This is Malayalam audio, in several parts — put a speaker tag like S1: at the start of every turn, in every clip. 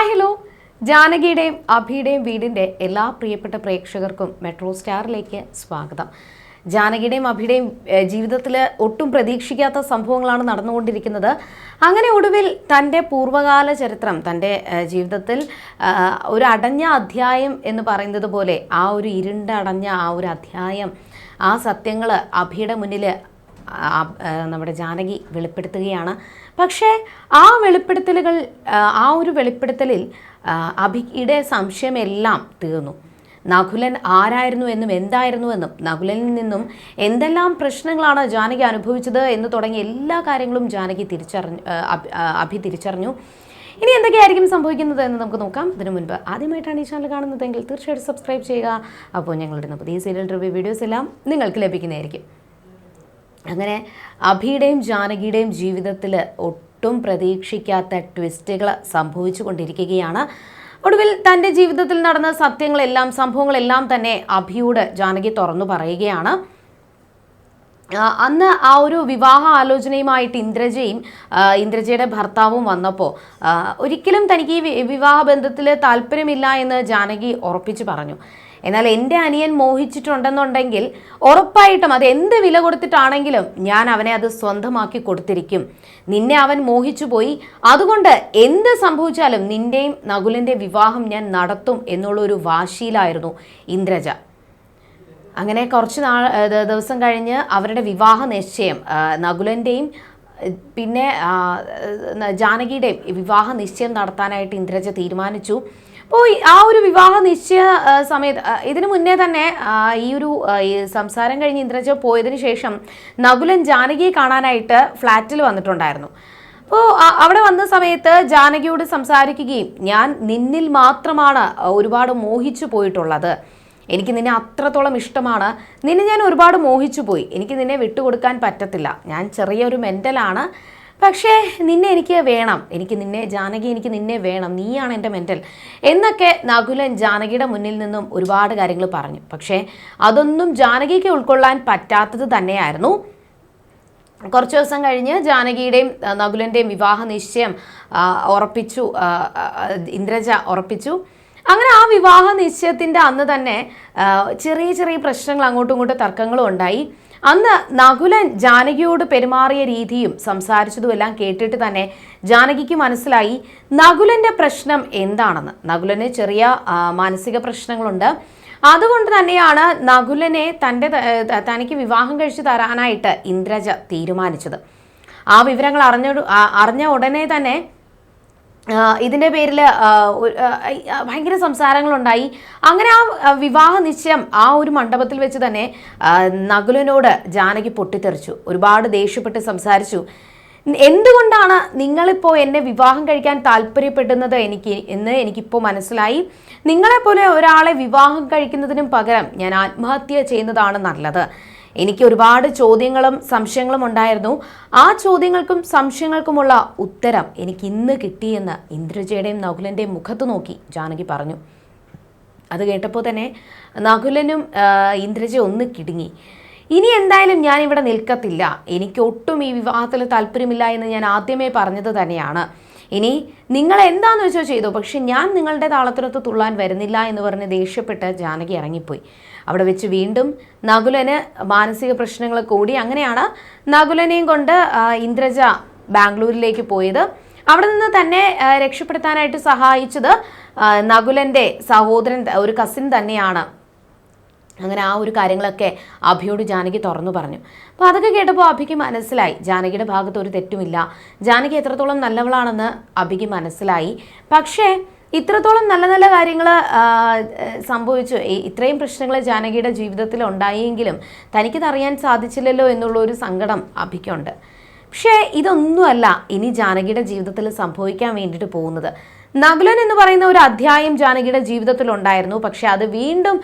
S1: Hi hello. ജാനകിയുടെയും അഭിയുടെയും വീടിൻ്റെ എല്ലാ പ്രിയപ്പെട്ട പ്രേക്ഷകർക്കും മെട്രോ സ്റ്റാറിലേക്ക് സ്വാഗതം. ജാനകിയുടെയും അഭിയുടെയും ജീവിതത്തിൽ ഒട്ടും പ്രതീക്ഷിക്കാത്ത സംഭവങ്ങളാണ് നടന്നുകൊണ്ടിരിക്കുന്നത്. അങ്ങനെ ഒടുവിൽ തൻ്റെ പൂർവ്വകാല ചരിത്രം, തൻ്റെ ജീവിതത്തിൽ ഒരു അടഞ്ഞ അധ്യായം എന്ന് പറയുന്നത് പോലെ ആ ഒരു ഇരുണ്ടടഞ്ഞ ആ ഒരു അധ്യായം, ആ സത്യങ്ങൾ അഭിയുടെ മുന്നിൽ നമ്മുടെ ജാനകി വെളിപ്പെടുത്തുകയാണ്. പക്ഷേ ആ വെളിപ്പെടുത്തലുകൾ, ആ ഒരു വെളിപ്പെടുത്തലിൽ അഭിയുടെ സംശയമെല്ലാം തീർന്നു. നകുലൻ ആരായിരുന്നു എന്നും എന്തായിരുന്നു എന്നും നകുലനിൽ നിന്നും എന്തെല്ലാം പ്രശ്നങ്ങളാണ് ജാനകി അനുഭവിച്ചത് എന്ന് തുടങ്ങിയ എല്ലാ കാര്യങ്ങളും അഭി തിരിച്ചറിഞ്ഞു. ഇനി എന്തൊക്കെയായിരിക്കും സംഭവിക്കുന്നത് എന്ന് നമുക്ക് നോക്കാം. ഇതിനു മുൻപ് ആദ്യമായിട്ടാണ് ഈ ചാനൽ കാണുന്നതെങ്കിൽ തീർച്ചയായിട്ടും സബ്സ്ക്രൈബ് ചെയ്യുക. അപ്പോൾ ഞങ്ങളുടെ പുതിയ സീരിയൽ റിവ്യൂ വീഡിയോസ് എല്ലാം നിങ്ങൾക്ക് ലഭിക്കുന്നതായിരിക്കും. അങ്ങനെ അഭിയുടെയും ജാനകിയുടെയും ജീവിതത്തിൽ ഒട്ടും പ്രതീക്ഷിക്കാത്ത ട്വിസ്റ്റുകൾ സംഭവിച്ചു കൊണ്ടിരിക്കുകയാണ്. ഒടുവിൽ തൻ്റെ ജീവിതത്തിൽ നടന്ന സംഭവങ്ങളെല്ലാം തന്നെ അഭിയോട് ജാനകി തുറന്നു പറയുകയാണ്. അന്ന് ആ ഒരു വിവാഹ ആലോചനയുമായിട്ട് ഇന്ദ്രജയുടെ ഭർത്താവും വന്നപ്പോൾ ഒരിക്കലും തനിക്ക് ഈ വിവാഹ ബന്ധത്തിൽ താല്പര്യമില്ല എന്ന് ജാനകി ഉറപ്പിച്ചു പറഞ്ഞു. എന്നാൽ എൻ്റെ അനിയൻ മോഹിച്ചിട്ടുണ്ടെന്നുണ്ടെങ്കിൽ ഉറപ്പായിട്ടും അത് എന്ത് വില കൊടുത്തിട്ടാണെങ്കിലും ഞാൻ അവനെ അത് സ്വന്തമാക്കി കൊടുത്തിരിക്കും. നിന്നെ അവൻ മോഹിച്ചു പോയി, അതുകൊണ്ട് എന്ത് സംഭവിച്ചാലും നിൻ്റെയും നകുലിൻ്റെ വിവാഹം ഞാൻ നടത്തും എന്നുള്ളൊരു വാശിയിലായിരുന്നു ഇന്ദ്രജ. അങ്ങനെ കുറച്ച് ദിവസം കഴിഞ്ഞ് അവരുടെ വിവാഹ നിശ്ചയം, നകുലൻ്റെയും പിന്നെ ജാനകിയുടെയും വിവാഹ നിശ്ചയം നടത്താനായിട്ട് ഇന്ദ്രജ തീരുമാനിച്ചു. അപ്പോൾ ആ ഒരു വിവാഹ നിശ്ചയ സമയത്ത്, ഇതിനു മുന്നേ തന്നെ ഈ ഒരു സംസാരം കഴിഞ്ഞ് ഇന്ദ്രജ പോയതിനു ശേഷം നകുലൻ ജാനകിയെ കാണാനായിട്ട് ഫ്ലാറ്റിൽ വന്നിട്ടുണ്ടായിരുന്നു. അപ്പോൾ അവിടെ വന്ന സമയത്ത് ജാനകിയോട് സംസാരിക്കുകയും, ഞാൻ നിന്നിൽ മാത്രമാണ് ഒരുപാട് മോഹിച്ചു പോയിട്ടുള്ളത്, എനിക്ക് നിന്നെ അത്രത്തോളം ഇഷ്ടമാണ്, നിന്നെ ഞാൻ ഒരുപാട് മോഹിച്ചു പോയി, എനിക്ക് നിന്നെ വിട്ടുകൊടുക്കാൻ പറ്റത്തില്ല, ഞാൻ ചെറിയൊരു മെൻ്റലാണ്, പക്ഷേ നിന്നെ എനിക്ക് വേണം, ജാനകി എനിക്ക് നിന്നെ വേണം, നീയാണ് എൻ്റെ മെൻ്റൽ എന്നൊക്കെ നകുലൻ ജാനകിയുടെ മുന്നിൽ നിന്നും ഒരുപാട് കാര്യങ്ങൾ പറഞ്ഞു. പക്ഷേ അതൊന്നും ജാനകിക്ക് ഉൾക്കൊള്ളാൻ പറ്റാത്തത് തന്നെയായിരുന്നു. കുറച്ച് ദിവസം കഴിഞ്ഞ് ജാനകിയുടെയും നകുലൻ്റെയും വിവാഹ നിശ്ചയം ഇന്ദ്രജ ഉറപ്പിച്ചു. അങ്ങനെ ആ വിവാഹ നിശ്ചയത്തിൻ്റെ അന്ന് തന്നെ ചെറിയ ചെറിയ പ്രശ്നങ്ങൾ, അങ്ങോട്ടും ഇങ്ങോട്ടും തർക്കങ്ങളും ഉണ്ടായി. അന്ന് നകുലൻ ജാനകിയോട് പെരുമാറിയ രീതിയും സംസാരിച്ചതും എല്ലാം കേട്ടിട്ട് തന്നെ ജാനകിക്ക് മനസ്സിലായി നകുലൻ്റെ പ്രശ്നം എന്താണെന്ന്. നകുലന് ചെറിയ മാനസിക പ്രശ്നങ്ങളുണ്ട്. അതുകൊണ്ട് തന്നെയാണ് നകുലനെ തനിക്ക് വിവാഹം കഴിച്ചു തരാനായിട്ട് ഇന്ദ്രജ തീരുമാനിച്ചത്. ആ വിവരങ്ങൾ അറിഞ്ഞ ഉടനെ തന്നെ ഇതിൻ്റെ പേരിൽ ഭയങ്കര സംസാരങ്ങളുണ്ടായി. അങ്ങനെ ആ വിവാഹ നിശ്ചയം ആ ഒരു മണ്ഡപത്തിൽ വെച്ച് തന്നെ നകുലനോട് ജാനകി പൊട്ടിത്തെറിച്ചു, ഒരുപാട് ദേഷ്യപ്പെട്ട് സംസാരിച്ചു. എന്തുകൊണ്ടാണ് നിങ്ങളിപ്പോൾ എന്നെ വിവാഹം കഴിക്കാൻ താല്പര്യപ്പെടുന്നത് എന്ന് എനിക്കിപ്പോൾ മനസ്സിലായി. നിങ്ങളെപ്പോലെ ഒരാളെ വിവാഹം കഴിക്കുന്നതിനും പകരം ഞാൻ ആത്മഹത്യ ചെയ്യുന്നതാണ് നല്ലത്. എനിക്ക് ഒരുപാട് ചോദ്യങ്ങളും സംശയങ്ങളും ഉണ്ടായിരുന്നു. ആ ചോദ്യങ്ങൾക്കും സംശയങ്ങൾക്കുമുള്ള ഉത്തരം എനിക്ക് ഇന്ന് കിട്ടിയെന്ന് ഇന്ദ്രജയുടെയും നകുലൻ്റെയും മുഖത്ത് നോക്കി ജാനകി പറഞ്ഞു. അത് കേട്ടപ്പോൾ തന്നെ നകുലനും ഇന്ദ്രജ ഒന്ന് കിടുങ്ങി. ഇനി എന്തായാലും ഞാനിവിടെ നിൽക്കത്തില്ല, എനിക്ക് ഒട്ടും ഈ വിവാഹത്തിൽ താല്പര്യമില്ല എന്ന് ഞാൻ ആദ്യമേ പറഞ്ഞത് തന്നെയാണ്. ഇനി നിങ്ങൾ എന്താണെന്ന് വെച്ചോ ചെയ്തോ, പക്ഷെ ഞാൻ നിങ്ങളുടെ താളത്തിനൊത്ത് തുള്ളാൻ വരുന്നില്ല എന്ന് പറഞ്ഞ് ദേഷ്യപ്പെട്ട് ജാനകി ഇറങ്ങിപ്പോയി. അവിടെ വെച്ച് വീണ്ടും നകുലന് മാനസിക പ്രശ്നങ്ങൾ കൂടി. അങ്ങനെയാണ് നകുലനെയും കൊണ്ട് ഇന്ദ്രജ ബാംഗ്ലൂരിലേക്ക് പോയത്. അവിടെ നിന്ന് തന്നെ രക്ഷപ്പെടുത്താനായിട്ട് സഹായിച്ചത് നകുലൻ്റെ സഹോദരൻ, ഒരു കസിൻ തന്നെയാണ്. അങ്ങനെ ആ ഒരു കാര്യങ്ങളൊക്കെ അഭിയോട് ജാനകി തുറന്നു പറഞ്ഞു. അപ്പോൾ അതൊക്കെ കേട്ടപ്പോൾ അഭിക്ക് മനസ്സിലായി ജാനകിയുടെ ഭാഗത്ത് ഒരു തെറ്റുമില്ല, ജാനകി എത്രത്തോളം നല്ലവളാണെന്ന് അഭിക്ക് മനസ്സിലായി. പക്ഷേ ഇത്രത്തോളം നല്ല നല്ല കാര്യങ്ങൾ സംഭവിച്ചു, ഇത്രയും പ്രശ്നങ്ങൾ ജാനകിയുടെ ജീവിതത്തിൽ ഉണ്ടായെങ്കിലും തനിക്കത് അറിയാൻ സാധിച്ചില്ലല്ലോ എന്നുള്ളൊരു സങ്കടം അഭിക്കുണ്ട്. പക്ഷേ ഇതൊന്നുമല്ല ഇനി ജാനകിയുടെ ജീവിതത്തിൽ സംഭവിക്കാൻ വേണ്ടിയിട്ട് പോകുന്നത്. നകുലൻ എന്ന് പറയുന്ന ഒരു അധ്യായം ജാനകിയുടെ ജീവിതത്തിൽ ഉണ്ടായിരുന്നു. പക്ഷെ അത് വീണ്ടും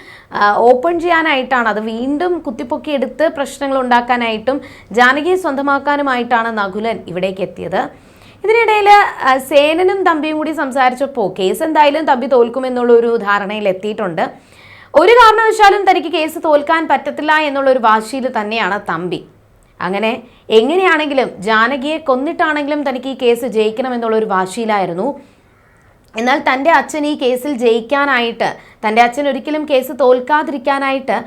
S1: ഓപ്പൺ ചെയ്യാനായിട്ടാണ്, അത് വീണ്ടും കുത്തിപ്പൊക്കി എടുത്ത് പ്രശ്നങ്ങൾ ഉണ്ടാക്കാനായിട്ടും ജാനകിയെ സ്വന്തമാക്കാനുമായിട്ടാണ് നകുലൻ ഇവിടേക്ക് എത്തിയത്. ഇതിനിടയിൽ സേനനും തമ്പിയും കൂടി സംസാരിച്ചപ്പോൾ കേസ് എന്തായാലും തമ്പി തോൽക്കുമെന്നുള്ളൊരു ധാരണയിൽ എത്തിയിട്ടുണ്ട്. ഒരു കാരണവശാലും തനിക്ക് കേസ് തോൽക്കാൻ പറ്റത്തില്ല എന്നുള്ളൊരു വാശിയിൽ തന്നെയാണ് തമ്പി. അങ്ങനെ എങ്ങനെയാണെങ്കിലും ജാനകിയെ കൊന്നിട്ടാണെങ്കിലും തനിക്ക് ഈ കേസ് ജയിക്കണമെന്നുള്ളൊരു വാശിയിലായിരുന്നു. എന്നാൽ തൻ്റെ അച്ഛൻ ഈ കേസിൽ ജയിക്കാനായിട്ട്, തൻ്റെ അച്ഛൻ ഒരിക്കലും കേസ് തോൽക്കാതിരിക്കാനായിട്ട്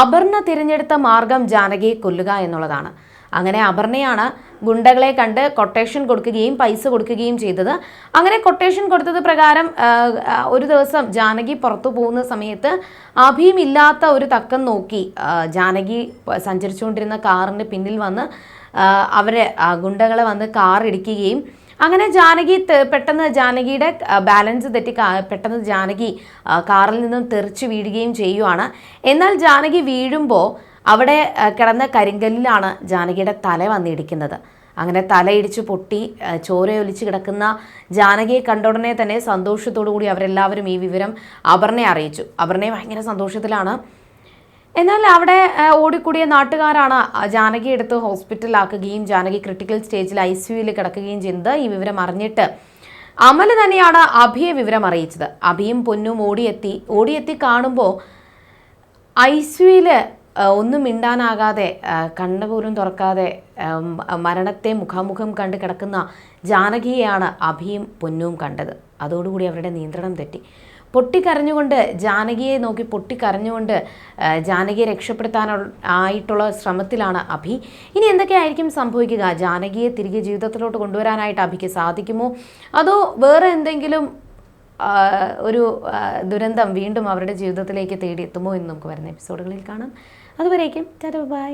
S1: അപർണ തിരഞ്ഞെടുത്ത മാർഗം ജാനകിയെ കൊല്ലുക എന്നുള്ളതാണ്. അങ്ങനെ അപർണയാണ് ഗുണ്ടകളെ കണ്ട് കൊട്ടേഷൻ കൊടുക്കുകയും പൈസ കൊടുക്കുകയും ചെയ്തത്. അങ്ങനെ കൊട്ടേഷൻ കൊടുത്തത് പ്രകാരം ഒരു ദിവസം ജാനകി പുറത്തു പോകുന്ന സമയത്ത് അഭിയും ഇല്ലാത്ത ഒരു തക്കം നോക്കി ജാനകി സഞ്ചരിച്ചുകൊണ്ടിരുന്ന കാറിന് പിന്നിൽ വന്ന് അവരെ ഗുണ്ടകളെ വന്ന് കാർ ഇടിക്കുകയും അങ്ങനെ പെട്ടെന്ന് ജാനകിയുടെ ബാലൻസ് തെറ്റി പെട്ടെന്ന് ജാനകി കാറിൽ നിന്നും തെറിച്ച് വീഴുകയും ചെയ്യുവാണ്. എന്നാൽ ജാനകി വീഴുമ്പോൾ അവിടെ കിടന്ന കരിങ്കല്ലിലാണ് ജാനകിയുടെ തല വന്നിടിക്കുന്നത്. അങ്ങനെ തലയിടിച്ച് പൊട്ടി ചോരയൊലിച്ച് കിടക്കുന്ന ജാനകിയെ കണ്ട ഉടനെ തന്നെ സന്തോഷത്തോടു കൂടി അവരെല്ലാവരും ഈ വിവരം അപർണയെ അറിയിച്ചു. അപർണയെ ഭയങ്കര സന്തോഷത്തിലാണ്. എന്നാൽ അവിടെ ഓടിക്കൂടിയ നാട്ടുകാരാണ് ജാനകി എടുത്ത് ഹോസ്പിറ്റലിലാക്കുകയും ജാനകി ക്രിട്ടിക്കൽ സ്റ്റേജിൽ ICUയിൽ കിടക്കുകയും ചെയ്യുന്നത്. ഈ വിവരം അറിഞ്ഞിട്ട് അമൽ തന്നെയാണ് അഭിയെ വിവരം അറിയിച്ചത്. അഭിയും പൊന്നും ഓടിയെത്തി കാണുമ്പോൾ ICUയിൽ ഒന്നും മിണ്ടാനാകാതെ കണ്ണുപോലും തുറക്കാതെ മരണത്തെ മുഖാമുഖം കണ്ട് കിടക്കുന്ന ജാനകിയെയാണ് അഭിയും പൊന്നും കണ്ടത്. അതോടുകൂടി അവരുടെ നിയന്ത്രണം തെറ്റി. പൊട്ടിക്കരഞ്ഞുകൊണ്ട് ജാനകിയെ നോക്കി പൊട്ടിക്കരഞ്ഞുകൊണ്ട് ജാനകിയെ രക്ഷപ്പെടുത്താനായിട്ടുള്ള ശ്രമത്തിലാണ് അഭി. ഇനി എന്തൊക്കെയായിരിക്കും സംഭവിക്കുക? ജാനകിയെ തിരികെ ജീവിതത്തിലോട്ട് കൊണ്ടുവരാനായിട്ട് അഭിക്ക് സാധിക്കുമോ, അതോ വേറെ എന്തെങ്കിലും ഒരു ദുരന്തം വീണ്ടും അവരുടെ ജീവിതത്തിലേക്ക് തേടിയെത്തുമോ എന്ന് നമുക്ക് വരുന്ന എപ്പിസോഡുകളിൽ കാണാം. അതുവരേക്കും ടാറ്റാ ബൈ.